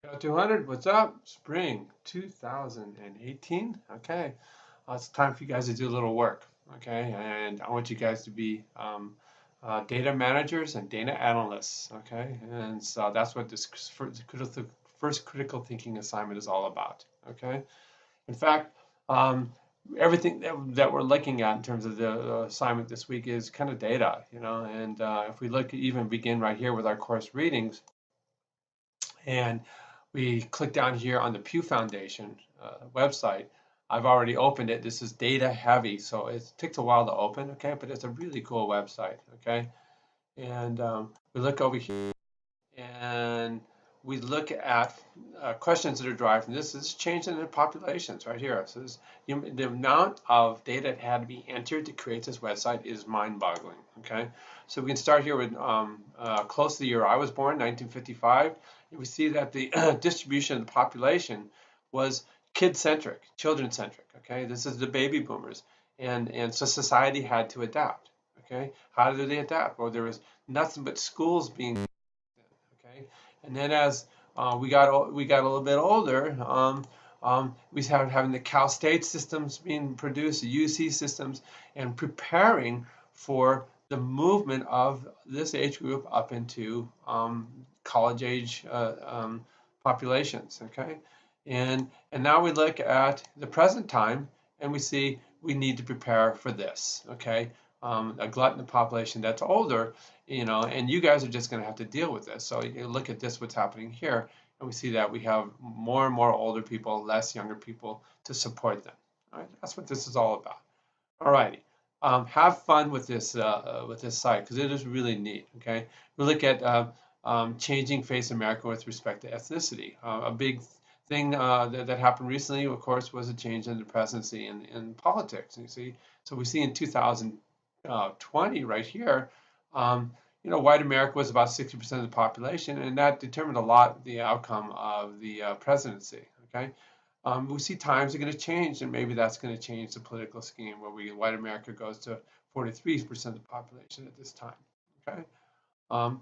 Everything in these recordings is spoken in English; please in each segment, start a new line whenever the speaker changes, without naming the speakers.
TO 200, what's up? Spring 2018. Okay, it's time for you guys to do a little work. Okay, and I want you guys to be data managers and data analysts. Okay, and so that's what this first critical thinking assignment is all about. Okay, in fact, um, everything that we're looking at in terms of the assignment this week is kind of data, and if we look even begin right here with our course readings. And we click down here on the Pew Foundation website. I've already opened it. This is data heavy, so it takes a while to open, okay? But it's a really cool website, okay? And we look over here and we look at questions that are derived from this. This is change in the populations right here. So this, the amount of data that had to be entered to create this website is mind-boggling. Okay, so we can start here with close to the year I was born, 1955. And we see that the distribution of the population was kid-centric, children-centric. Okay, this is the baby boomers, and so society had to adapt. Okay, how did they adapt? Well, there was nothing but schools being okay. And then as we got a little bit older, we started having the Cal State systems being produced, the UC systems, and preparing for the movement of this age group up into college age populations. Okay, and now we look at the present time, and we see we need to prepare for this. Okay, a glutton population that's older, and you guys are just going to have to deal with this. So you look at this, what's happening here, and we see that we have more and more older people, less younger people to support them. All right, that's what this is all about. All righty. Have fun with this site because it is really neat. Okay, we look at changing face America with respect to ethnicity. A big thing that happened recently, of course, was a change in the presidency in politics. You see, so we see in 2020 right here, white America was about 60% of the population, and that determined a lot the outcome of the presidency. Okay, we see times are going to change, and maybe that's going to change the political scheme where white America goes to 43% of the population at this time. Okay. Um,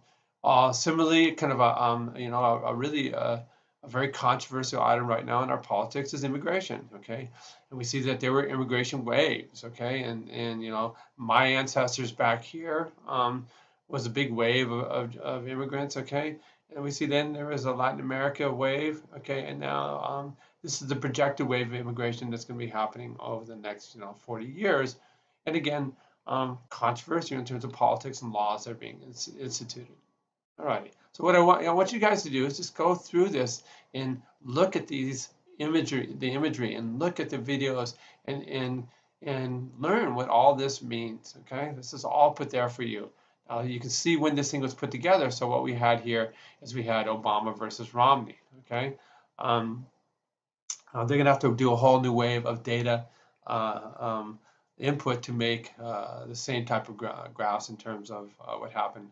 Similarly, kind of a really a very controversial item right now in our politics is immigration. Okay, and we see that there were immigration waves. Okay, and my ancestors back here was a big wave of immigrants. Okay, and we see then there was a Latin America wave. Okay, and now this is the projected wave of immigration that's going to be happening over the next 40 years. And again, controversy in terms of politics and laws that are being instituted. All righty. So what I want you guys to do is just go through this and look at the imagery, and look at the videos and learn what all this means. Okay, this is all put there for you. You can see when this thing was put together. So what we had here is we had Obama versus Romney. Okay, they're going to have to do a whole new wave of data input to make the same type of graphs in terms of what happened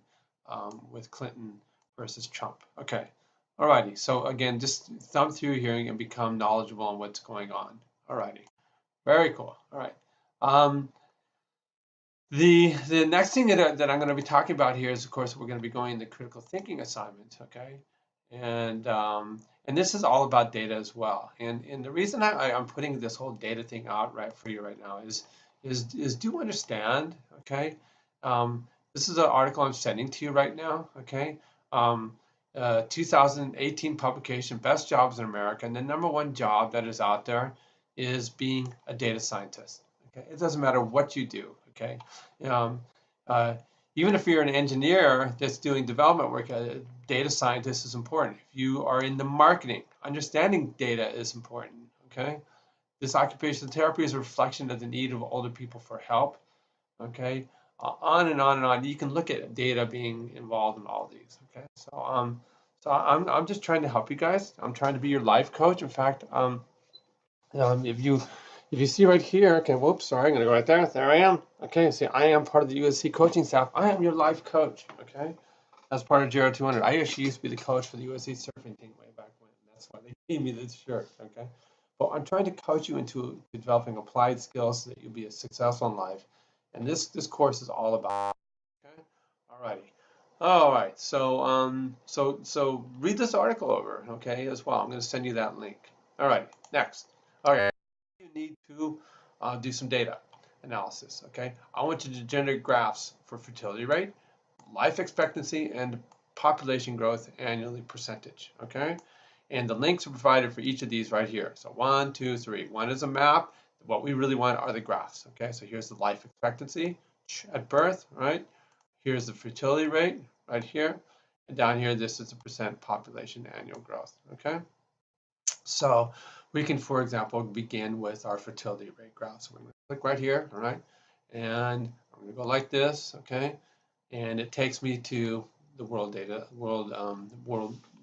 with Clinton versus Trump. Okay, alrighty. So again, just thumb through here and become knowledgeable on what's going on. Alrighty, very cool. All right. The next thing that I'm going to be talking about here is, of course, we're going to be going into critical thinking assignments. Okay, and this is all about data as well. And the reason I'm putting this whole data thing out right for you right now is do understand. Okay, this is an article I'm sending to you right now. Okay, 2018 publication, Best Jobs in America, and the #1 job that is out there is being a data scientist. Okay, it doesn't matter what you do. Okay, um, uh, even if you're an engineer that's doing development work, a data scientist is important. If you are in the marketing, understanding data is important. Okay, this occupational therapy is a reflection of the need of older people for help. Okay, on and on and on. You can look at data being involved in all these. Okay, so I'm just trying to help you guys. I'm trying to be your life coach. In fact, if you see right here, okay, whoops, sorry, I'm gonna go right there. There I am. Okay, see, I am part of the USC coaching staff. I am your life coach. Okay, as part of JR 200. I actually used to be the coach for the USC surfing team way back when. That's why they gave me this shirt. Okay, but I'm trying to coach you into developing applied skills so that you'll be successful in life. And this course is all about. Okay, all righty. All right, so read this article over, okay, as well. I'm going to send you that link. All right, next. Okay, you need to do some data analysis, okay? I want you to generate graphs for fertility rate, life expectancy, and population growth annually percentage, okay? And the links are provided for each of these right here. So 1, 2, 3. One is a map. What we really want are the graphs, okay? So here's the life expectancy at birth, right? Here's the fertility rate right here. And down here, this is the percent population annual growth, okay? So we can, for example, begin with our fertility rate graph. So we're going to click right here, all right? And I'm going to go like this, okay? And it takes me to the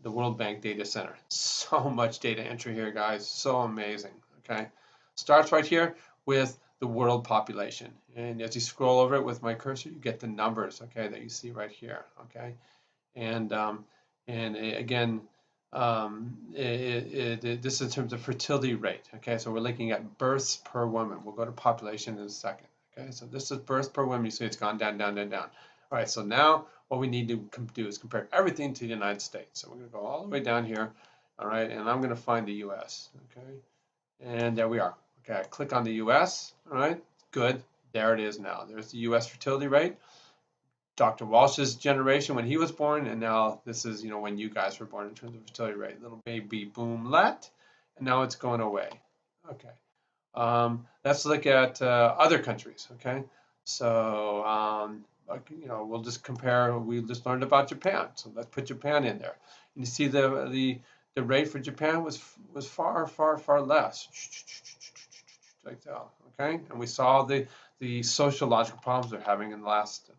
the World Bank Data Center. So much data entry here, guys. So amazing, okay? Starts right here with the world population. And as you scroll over it with my cursor, you get the numbers, okay, that you see right here, okay? And again, this is in terms of fertility rate, okay? So we're looking at births per woman. We'll go to population in a second, okay? So this is births per woman. You see it's gone down, down, down, down. All right, so now what we need to do is compare everything to the United States. So we're going to go all the way down here, all right, and I'm going to find the U.S., okay? And there we are. Okay, I click on the U.S., all right, good. There it is now. There's the U.S. fertility rate. Dr. Walsh's generation when he was born, and now this is, you know, when you guys were born in terms of fertility rate. Little baby boomlet, and now it's going away. Okay. Let's look at other countries. Okay. So, you know, we'll just compare. We just learned about Japan, so let's put Japan in there. And you see the rate for Japan was far, far, far less. Like that. Okay. And we saw the sociological problems they're having in the last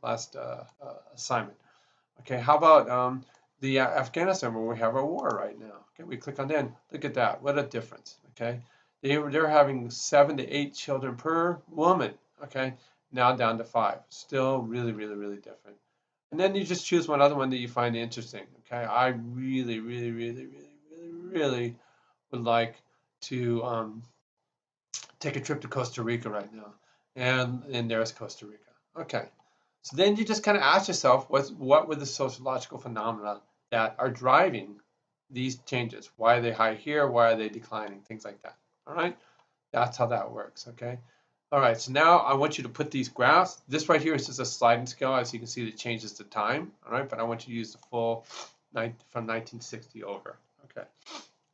assignment. Okay, how about the Afghanistan where we have a war right now? Okay, we click on that. Look at that. What a difference. Okay, they're having 7 to 8 children per woman. Okay, now down to 5. Still really, really, really different. And then you just choose one other one that you find interesting. Okay, I really, really, really, really, really, really would like to take a trip to Costa Rica right now. And there's Costa Rica. Okay. So then you just kind of ask yourself, what were the sociological phenomena that are driving these changes? Why are they high here? Why are they declining? Things like that. All right. That's how that works. Okay. All right. So now I want you to put these graphs. This right here is just a sliding scale. As you can see, it changes the time. All right. But I want you to use the full from 1960 over. Okay.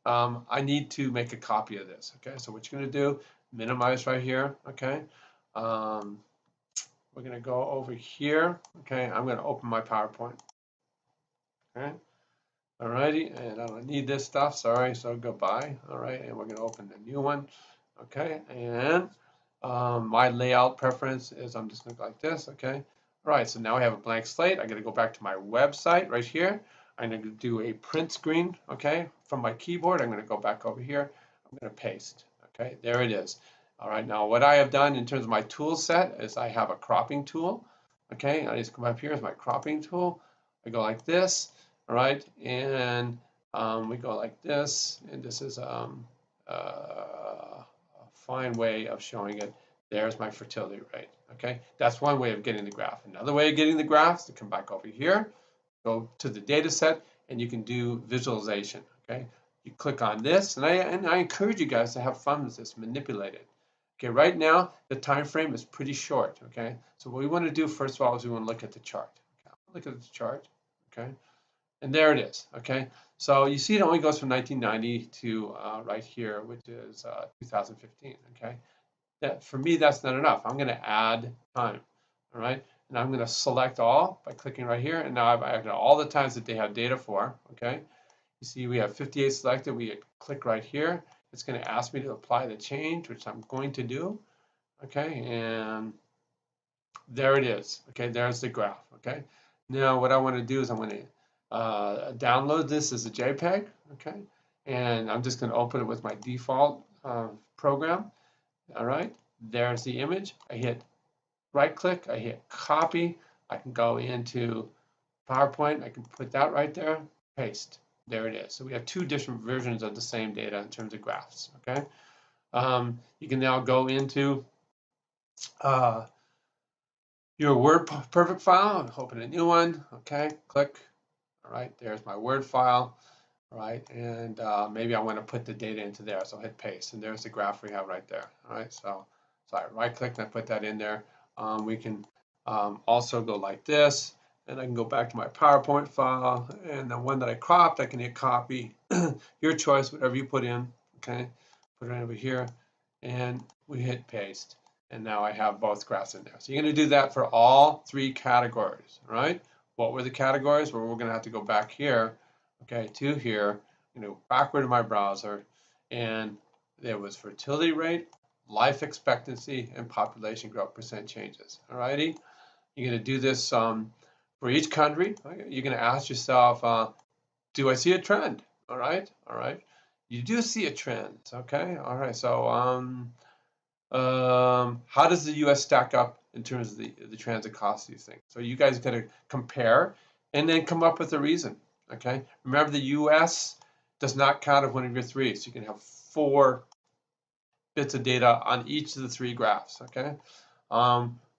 I need to make a copy of this. Okay. So what you're going to do, minimize right here. Okay. We're going to go over here. Okay, I'm going to open my PowerPoint. Okay, alrighty, and I don't need this stuff. Sorry, so goodbye. All right, and we're going to open the new one. Okay, and my layout preference is I'm just going to go like this. Okay, all right, so now I have a blank slate. I'm going to go back to my website right here. I'm going to do a print screen. Okay, from my keyboard. I'm going to go back over here. I'm going to paste. Okay, there it is. All right, now what I have done in terms of my tool set is I have a cropping tool. Okay, I just come up here as my cropping tool. I go like this, all right, and we go like this, and this is a fine way of showing it. There's my fertility rate, okay? That's one way of getting the graph. Another way of getting the graph is to come back over here, go to the data set, and you can do visualization, okay? You click on this, and I encourage you guys to have fun with this, manipulate it. Okay, right now the time frame is pretty short. Okay, so what we want to do first of all is we want to look at the chart. Okay, look at the chart. Okay, and there it is. Okay, so you see it only goes from 1990 to right here, which is 2015. Okay, that for me that's not enough. I'm going to add time. All right, and I'm going to select all by clicking right here, and now I've got all the times that they have data for. Okay, you see we have 58 selected. We click right here. It's going to ask me to apply the change, which I'm going to do. Okay, and there it is. Okay, there's the graph. Okay, now what I want to do is I'm going to download this as a JPEG. Okay, and I'm just going to open it with my default program. All right, there's the image. I hit right click, I hit copy. I can go into PowerPoint. I can put that right there, paste. There it is. So we have two different versions of the same data in terms of graphs. Okay, you can now go into your WordPerfect file, open a new one, okay, click, all right, there's my Word file, all right, and maybe I want to put the data into there, so hit paste, and there's the graph we have right there, all right, so I right click and I put that in there. We can also go like this, and I can go back to my PowerPoint file, and the one that I cropped, I can hit copy, your choice, whatever you put in, okay, put it over here, and we hit paste. And now I have both graphs in there. So you're going to do that for all three categories, right? What were the categories? Well, we're going to have to go back here, okay, to here, backward to my browser, and there was fertility rate, life expectancy, and population growth percent changes. All righty? You're going to do this for each country. You're going to ask yourself, do I see a trend? All right, all right. You do see a trend, okay? All right, so how does the U.S. stack up in terms of the transit costs, do you think? So you guys got to compare and then come up with a reason, okay? Remember, the U.S. does not count as one of your three, so you can have 4 bits of data on each of the 3 graphs, okay?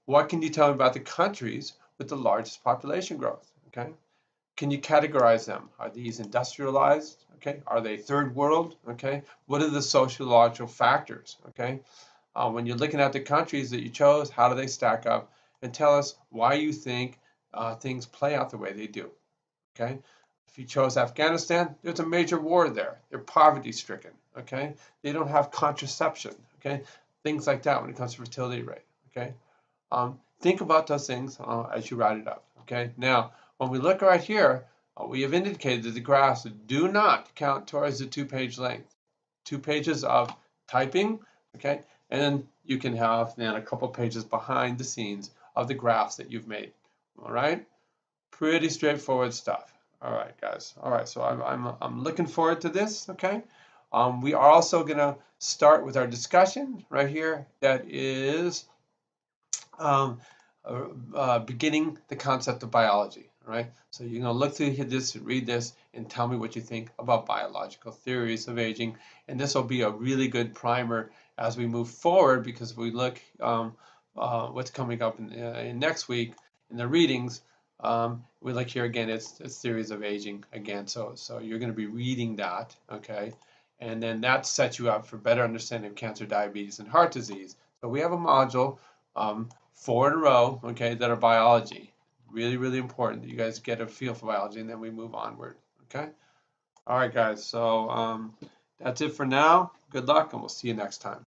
What can you tell me about the countries with the largest population growth, okay? Can you categorize them? Are these industrialized, okay? Are they third world, okay? What are the sociological factors, okay? When you're looking at the countries that you chose, how do they stack up? And tell us why you think things play out the way they do. Okay? If you chose Afghanistan, there's a major war there. They're poverty stricken. Okay? They don't have contraception. Okay? Things like that when it comes to fertility rate. Okay? Think about those things as you write it up. Okay? Now, when we look right here, we have indicated that the graphs do not count towards the 2-page length. 2 pages of typing, okay, and then you can have then a couple pages behind the scenes of the graphs that you've made. All right, pretty straightforward stuff. All right, guys. All right, so I'm looking forward to this. Okay, we are also gonna start with our discussion right here. That is beginning the concept of biology. All right, so you're going to look through this, read this, and tell me what you think about biological theories of aging. And this will be a really good primer as we move forward, because we look what's coming up in next week in the readings. We look here again, it's theories of aging again. So you're going to be reading that, okay? And then that sets you up for better understanding of cancer, diabetes, and heart disease. So we have a module, 4 in a row, okay, that are biology. Really, really important that you guys get a feel for biology, and then we move onward, okay? All right, guys, so that's it for now. Good luck, and we'll see you next time.